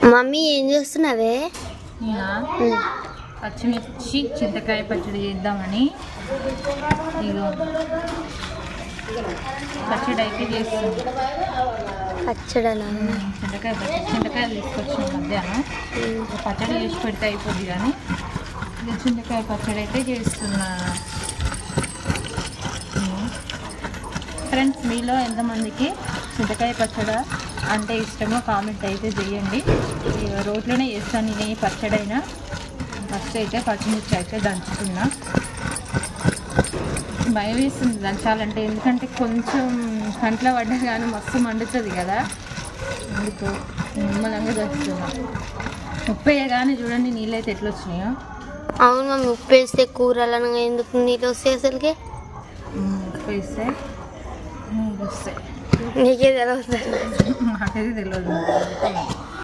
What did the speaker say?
Mummy ఏం చేస్తున్నావే? పచ్చిమిర్చి చింతకాయ పచ్చడి చేద్దామని ఇగో పచ్చడి అయితే చేస్తుంది. పచ్చడనా? చింతకాయలు తీసుకొచ్చిన మధ్యాహ్నం పచ్చడి చేసి పెడితే అయిపోద్ది కానీ చింతకాయ పచ్చడి అయితే చేస్తున్నా. ఫ్రెండ్స్, మీలో ఎంతమందికి చింతకాయ పచ్చడి అంటే ఇష్టమో కామెంట్ అయితే చేయండి. రోట్లోనే చేస్తాను నేను ఈ పచ్చడి అయినా. ఫస్ట్ అయితే పచ్చిమిర్చి అయితే దంచుతున్నా. భయం వేస్తుంది దంచాలంటే, ఎందుకంటే కొంచెం కంట్లో పడ్డా కానీ మస్తు మండుతుంది కదా, అందుకు నిమ్మలంగా దంచుతున్నా. ఉప్పు వేయగానే చూడండి నీళ్ళు అయితే ఎట్లా వచ్చినాయో. అవును మమ్మీ, ఉప్పు వేస్తే కూరలను ఎందుకు నీళ్ళు వస్తాయి అసలుకి? ఉప్పు వేస్తే నీళ్ళు వస్తాయి. నీకే తెలియదు. నాకైతే తెలియదు.